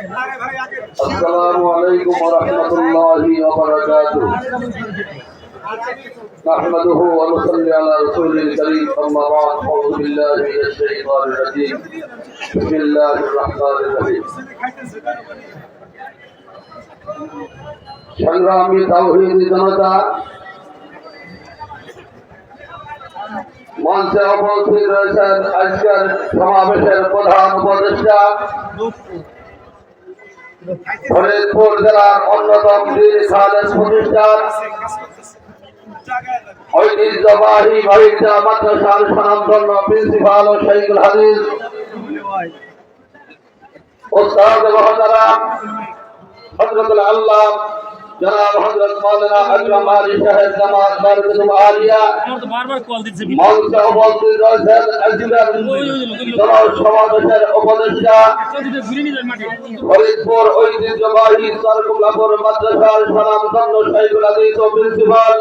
السلام عليكم ورحمة الله وبركاته. نحمده ونصلي على رسول الكريم أما بعد أعوذ بالله من الشيطان الرجيم بسم الله الرحمن الرحيم. সংগ্রামী তাওহীদি জনতা, মঞ্চে উপস্থিত রয়েছেন আজকের সমাবেশের প্রধান উপদেষ্টা, ফরিদপুর জেলার অন্যতম বীর খালেদ প্রতিষ্ঠান ঐতিহ্যবাহী মহিলা মাদ্রাসার স্বনামধন্য প্রিন্সিপাল ও শাইখুল হাদিস ওস্তাদ মহতারাম হযরতুল আল্লাহ জনাব হযরত মাওলানা আকরাম আলী সাহেব জামাত বারকাতুল আলিয়া মঞ্চে উপস্থিত রয়েছেন আজকের সমাবেশের উপদেষ্টা ফরিদপুর ঐতিহ্যবাহী সরকুল্লাপুর মাদ্রাসার স্বনামধন্য শাইখুল হাদিস ও প্রিন্সিপাল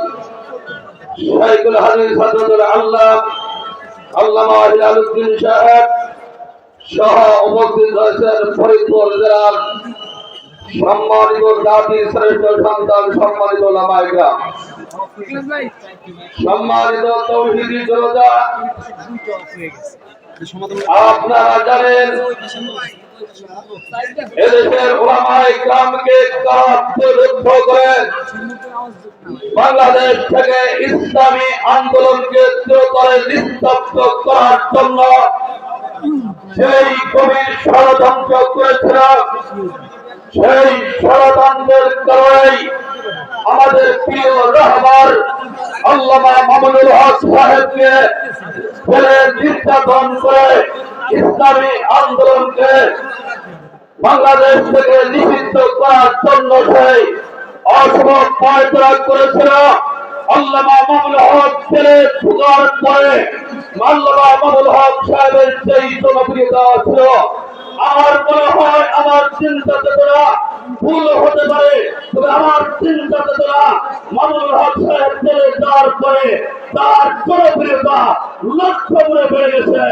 শাইখুল হাদিস হযরতুল আল্লাহ আল্লামা হিলালউদ্দিন সাহেব সহ উপস্থিত রয়েছেন ফরিদপুর জেলার সম্মানিত জাতির শ্রেষ্ঠ সন্তান, সম্মানিত ওলামায়ে কেরাম, সম্মানিত তাওহীদি জনতা। আপনারা জানেন এদেশের ওলামায়ে কেরামকে কারাবদ্ধ করে বাংলাদেশ থেকে ইসলামী আন্দোলনকে চিরতরে নিস্তব্ধ করার জন্য সেই গভীর ষড়যন্ত্র করেছিলেন। সেই ষড়যন্ত্রের কারণেই আমাদের প্রিয় রাহবার আল্লামা মামুনুল হক সাহেবকে ফেলে নির্যাতন করে ইসলামী আন্দোলনকে বাংলাদেশ থেকে নিষিদ্ধ করার জন্য সেই অসম্ভব পায়তারা করেছিল। আল্লামা মামুনুল হক ফেলে ঢোকার পরে আল্লামা মামুনুল হক সাহেবের যেই জনপ্রিয়তা ছিল, আমার মনে হয় আমার চিন্তা চেতনা ভুল হতে পারে, তবে আমার চিন্তা চেতনা মামুনুল হক সাহেব চলে যাওয়ার পরে তার জনপ্রিয়তা লক্ষ গুণে বেড়ে গেছে,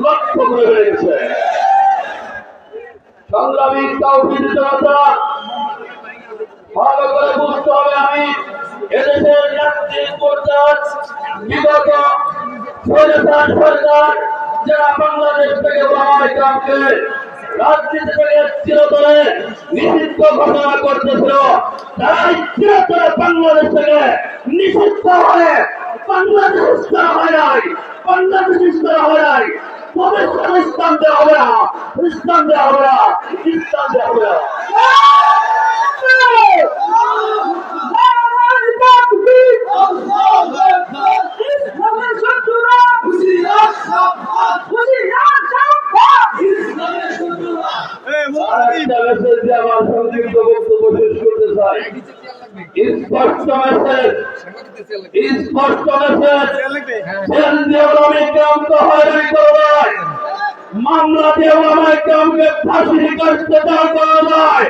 লক্ষ গুণে বেড়ে গেছে। সংগ্রামী তাওহীদি জনতা, ভালো করে বুঝতে হবে, আমি এদেশের রাজনীতি পর্যায়ে বিগত সরকার যারা বাংলাদেশ থেকে ওলামায়ে কেরামকে রাজনীতি থেকে চিরতরে নিষিদ্ধ ঘোষণা করতেছিল, তাই চিরতরে বাংলাদেশ থেকে নিষিদ্ধ হয়ে বাংলাদেশ করা হয় নাই, বাংলাদেশ করা হয় নাই। ভবিষ্যৎ ইসলাম দেওয়া হবে না, ইসলাম দেওয়া হবে না, ইসলাম দেওয়া হবে না। আমার সংক্ষিপ্ত বক্তব্য শেষ করতে চাই। স্পষ্ট মেসেজ, স্পষ্ট মেসেজ, ওলামায়ে কেরামকে হয়রানি করা যায়, মামলা দিয়ে ওলামায়ে কেরামকে ফাঁসির কাস্তে দাঁড় করা যায়।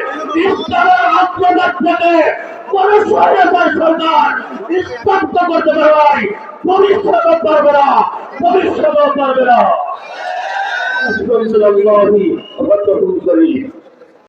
ইসলামের আত্মঘাত থেকে কোন স্বৈরাচার সরকার স্তব্ধ করতে পারবে, ভবিষ্যৎও পারবে না, ভবিষ্যৎও পারবে না।